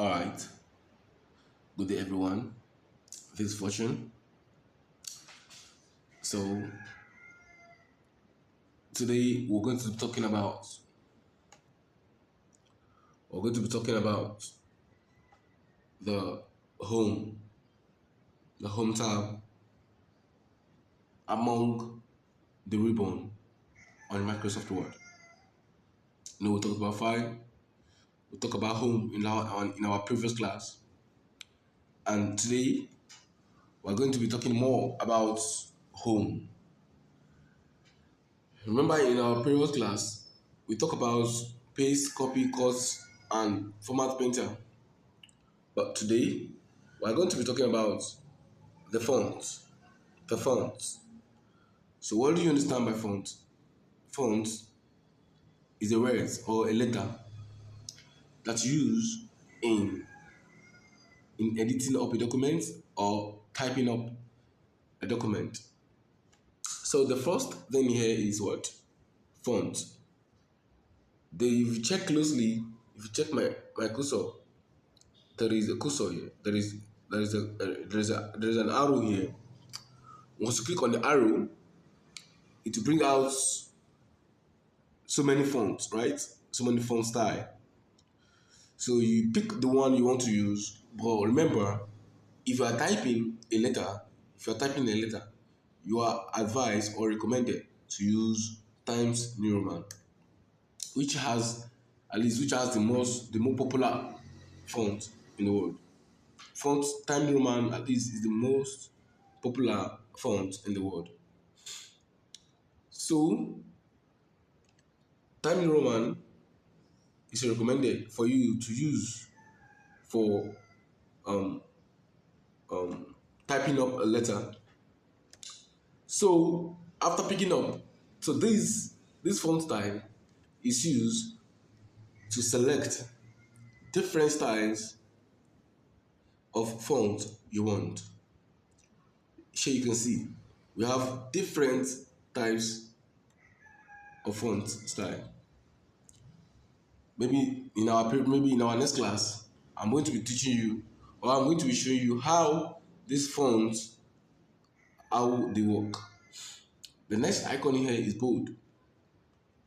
All right. Good day, everyone. This is Fortune. So today we're going to be talking about the home, the home tab among the ribbon on Microsoft Word. We talked about file. We talked about home in our previous class, and today we're going to be talking more about home. Remember, in our previous class, we talked about paste, copy, cut, and format painter. But today, we're going to be talking about the font. The font. So, what do you understand by font? Font is a word or a letter that's used in editing up a document or typing up a document. So, the first thing here is what? Font. If you check closely, if you check my cursor, there is a cursor here. There is an arrow here. Once you click on the arrow, it will bring out so many fonts, right? So many font style. So you pick the one you want to use. But remember, if you are typing a letter, you are advised or recommended to use Times New Roman, which has the more popular font in the world. Times New Roman at least is the most popular font in the world. So Times New Roman is recommended for you to use for um, typing up a letter. So after picking up, so this font style is used to select different styles of font you want. Here you can see we have different types of font style. Maybe in our next class, I'm going to be teaching you, or I'm going to be showing you how these fonts how they work. The next icon here is bold.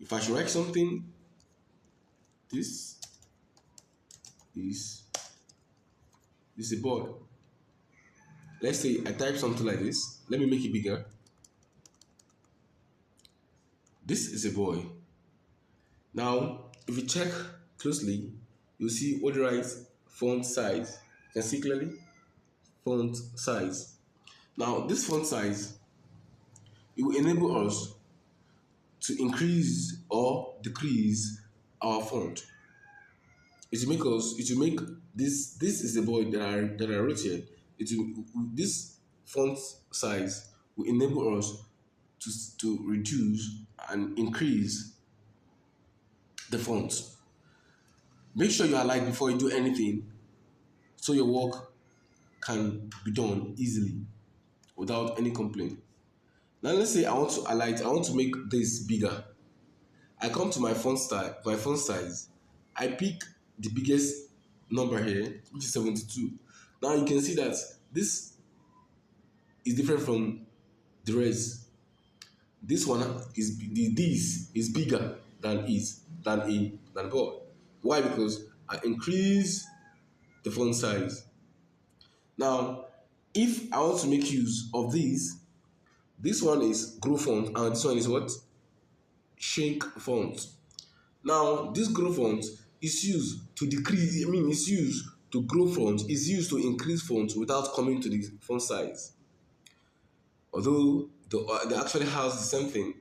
If I should write something, this is this is a board. Let's say I type something like this. Let me make it bigger. This is a boy. Now, if you check closely, you'll see what writes font size. You can see clearly font size. Now, this font size, it will enable us to increase or decrease our font. It will make this is the boy that I wrote here. This font size will enable us to reduce and increase the font. Make sure you highlight before you do anything so your work can be done easily without any complaint. Now let's say I want to highlight, I want to make this bigger. I come to my font size. I pick the biggest number here, which is 72. Now you can see that this is different from the rest. This is bigger than board. Why? Because I increase the font size. Now, if I want to make use of this one is grow font and this one is what? Shrink font. Now, this grow font is used to decrease, it's used to grow font, is used to increase font without coming to the font size. Although they actually has the same thing.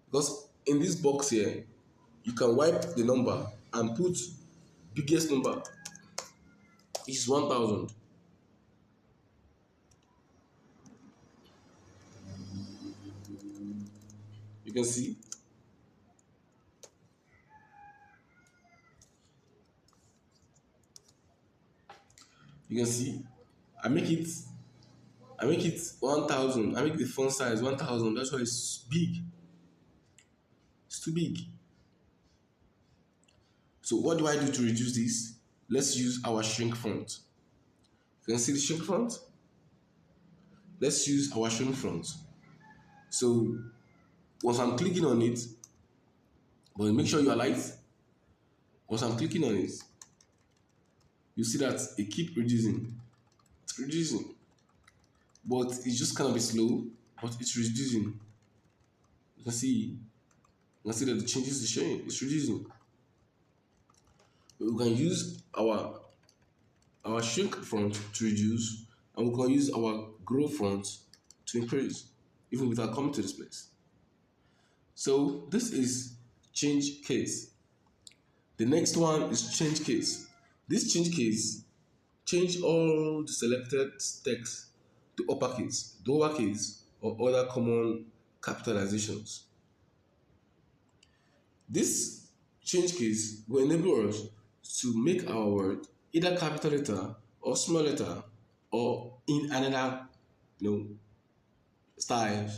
Because in this box here, you can wipe the number and put biggest number, which is 1000. You can see. You can see. I make it I make it 1000. I make the font size 1000. That's why it's big. It's too big. So what do I do to reduce this? let's use our shrink font. You can see the shrink font? Let's use our shrink font. So once I'm clicking on it, but make sure you are light. Once I'm clicking on it, you see that it keep reducing. It's reducing. But it's just kind of slow, but it's reducing. You can see that the changes is showing, it's reducing. We can use our shrink font to reduce, and we can use our grow font to increase, even without coming to this place. So this is change case. The next one is change case. This change case change all the selected text to uppercase, lowercase, or other common capitalizations. This change case will enable us to make our word either capital letter or small letter or in another style.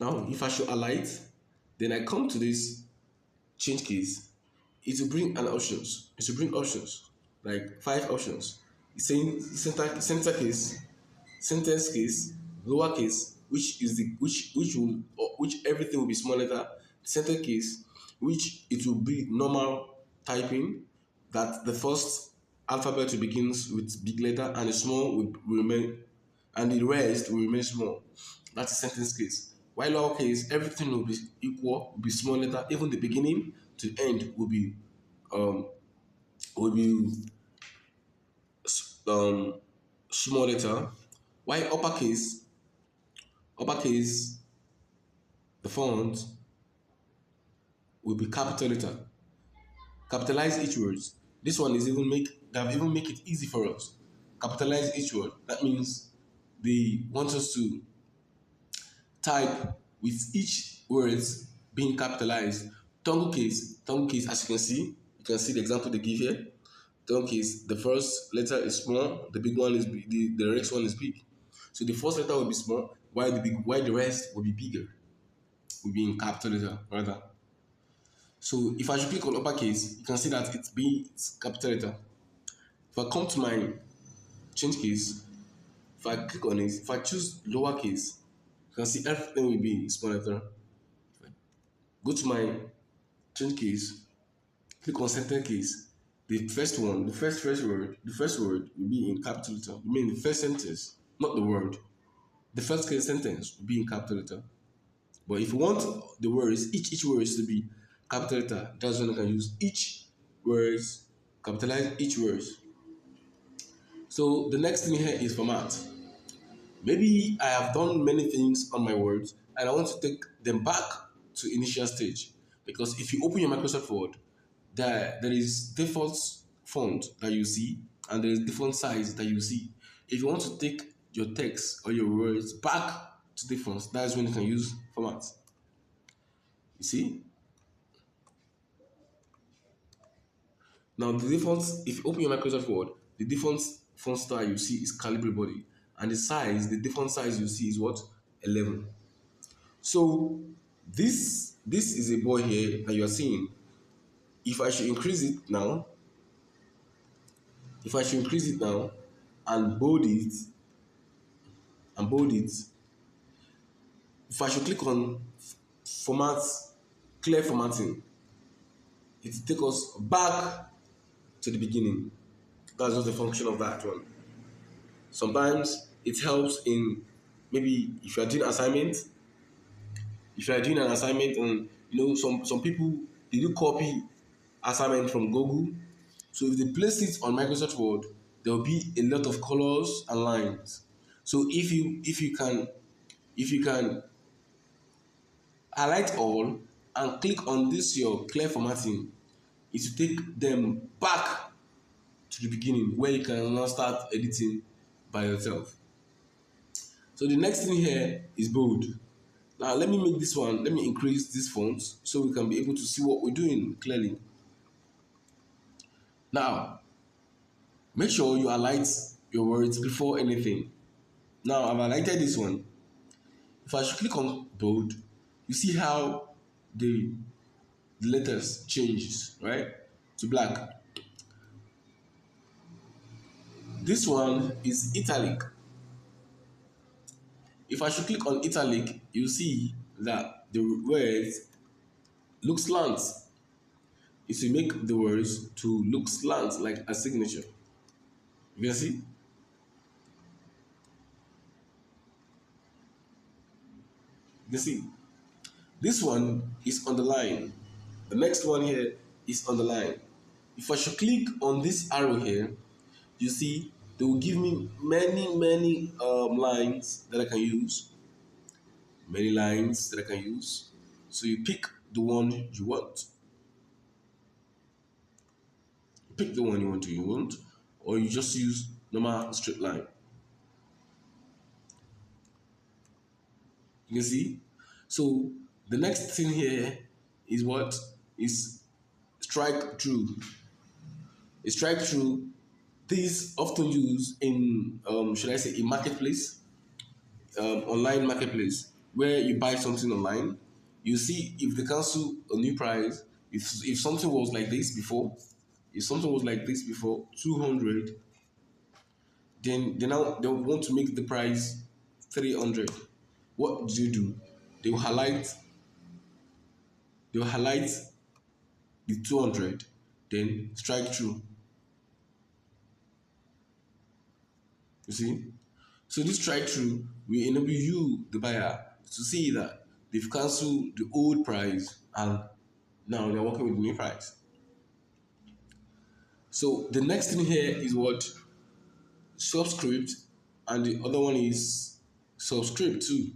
Now, if I should highlight, then I come to this change case, it will bring an options. It will bring options, like 5 options. It's saying center case, sentence case, lower case, which is the which everything will be small letter, center case, which it will be normal typing, that the first alphabet begins with big letter and the small will remain, and the rest will remain small. That's the sentence case. While lowercase, everything will be equal, will be small letter, even the beginning to end um will be um small letter. While uppercase, the font will be capital letter. Capitalize each word. This one is even make they have even make it easy for us. Capitalize each word. That means they want us to type with each words being capitalized. Tongue case, as you can see the example they give here. Tongue case, the first letter is small, the big one is big, the next one is big. So the first letter will be small, while the rest will be bigger, will be in capital letter rather. So if I should click on uppercase, you can see that it's capital letter. If I come to my change case, if I click on it, if I choose lowercase, you can see everything will be small letter. Go to my change case, click on sentence case. The first one, the first word will be in capital letter. I mean the first sentence, not the word. The first sentence will be in capital letter. But if you want the words, each words to be capital letter, that's when you can use each words, capitalize each words. So the next thing here is format. Maybe I have done many things on my words and I want to take them back to initial stage. Because if you open your Microsoft Word, there is default font that you see and there is different size that you see. If you want to take your text or your words back to the fonts, that's when you can use format. You see? Now the default, if you open your Microsoft Word, the default font style you see is Calibri body, and the default size you see is what? 11. So this is a boy here that you are seeing. If I should increase it now, and bold it, if I should click on format, clear formatting, it will take us back to the beginning. That's just the function of that one. Sometimes it helps in, maybe if you are doing assignment, if you are doing an assignment, and some people, they do copy assignment from Google. So if they place it on Microsoft Word, there will be a lot of colors and lines. So if you can highlight all and click on this your clear formatting, it will take them back to the beginning where you can now start editing by yourself. So the next thing here is bold. Now let me increase this font so we can be able to see what we're doing clearly. Now, make sure you highlight your words before anything. Now I've highlighted this one. If I should click on bold, you see how the letters changes, right? To black. This one is italic. If I should click on italic, you see that the words look slant. It will make the words to look slant like a signature. You can see? You can see. This one is on the line. The next one here is on the line. If I should click on this arrow here, you see they will give me many lines that I can use. Many lines that I can use. So you pick the one you want. Pick the one you want, or you just use normal straight line. You can see. So the next thing here is what is strike through. A strike through. This often used in should I say a marketplace, online marketplace, where you buy something online. You see if they cancel a new price. If something was like this before, if something was like this before 200, then they want to make the price 300. What do you do? They will highlight they will highlight the 200, then strike through. You see? So this strike through will enable you, the buyer, to see that they've cancelled the old price and now they're working with the new price. So the next thing here is what? Subscript, and the other one is subscript too.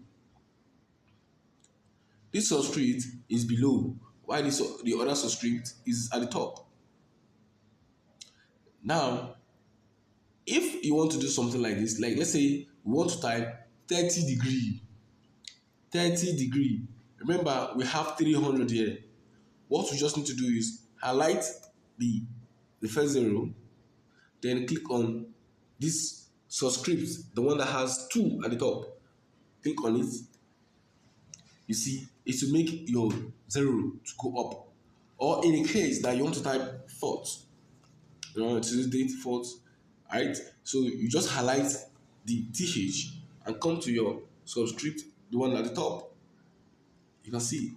This subscript is below, while the other subscript is at the top. Now, if you want to do something like this, like let's say we want to type 30 degree, 30 degree. Remember, we have 300 here. What we just need to do is highlight the, the first zero, then click on this subscript, the one that has 2 at the top. Click on it. You see, it will make your zero to go up. Or in a case that you want to type fourth, you want to date fourth, right? So you just highlight the th and come to your subscript, the one at the top. You can see.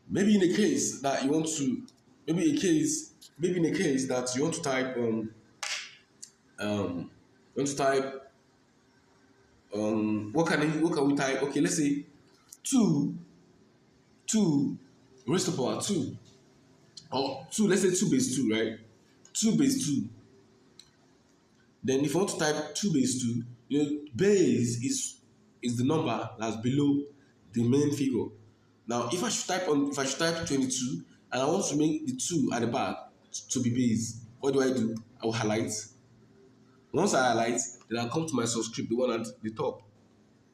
Maybe in a case that you want to, maybe in a case that you want to type you want to type what can we type? Okay, let's say 2 raised to power 2, or 2, let's say 2 base 2, right? 2 base 2. Then if you want to type 2 base 2, base is the number that's below the main figure. Now if I should type 22 and I want to make the 2 at the back to be base, what do? I will highlight. Once I highlight, then I'll come to my subscript, the one at the top,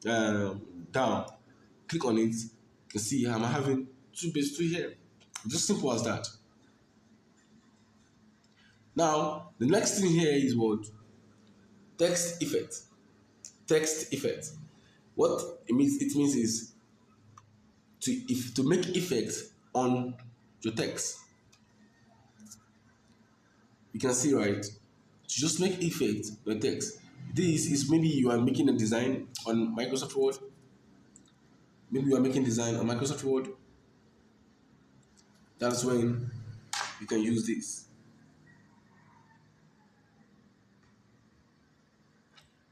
down. Click on it. You can see I'm having 2 base 2 here. Just simple as that. Now, the next thing here is what? Text effect. Text effect. What it means is to make effects on your text. You can see, right? To just make effect on your text. This is maybe you are making a design on Microsoft Word. Maybe you are making design on Microsoft Word. That's when you can use this.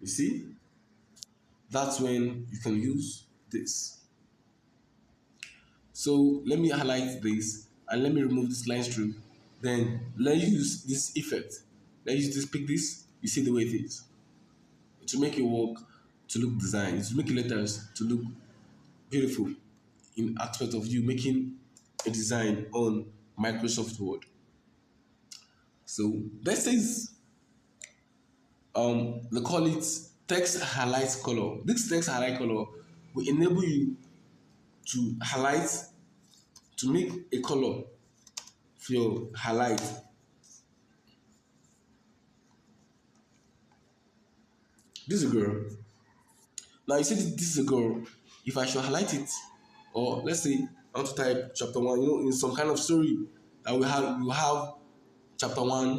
You see? That's when you can use this. So let me highlight this and let me remove this line strip. Then let's use this effect. Let's use this, pick this. You see the way it is. To make your work to look designed, to make your letters to look beautiful in aspect of you making a design on Microsoft Word. So this is they call it text highlight color. This text highlight color will enable you to highlight, to make a color for your highlight. This is a girl. Now you see this is a girl. If I should highlight it, or let's say I want to type chapter 1, in some kind of story that we have chapter 1,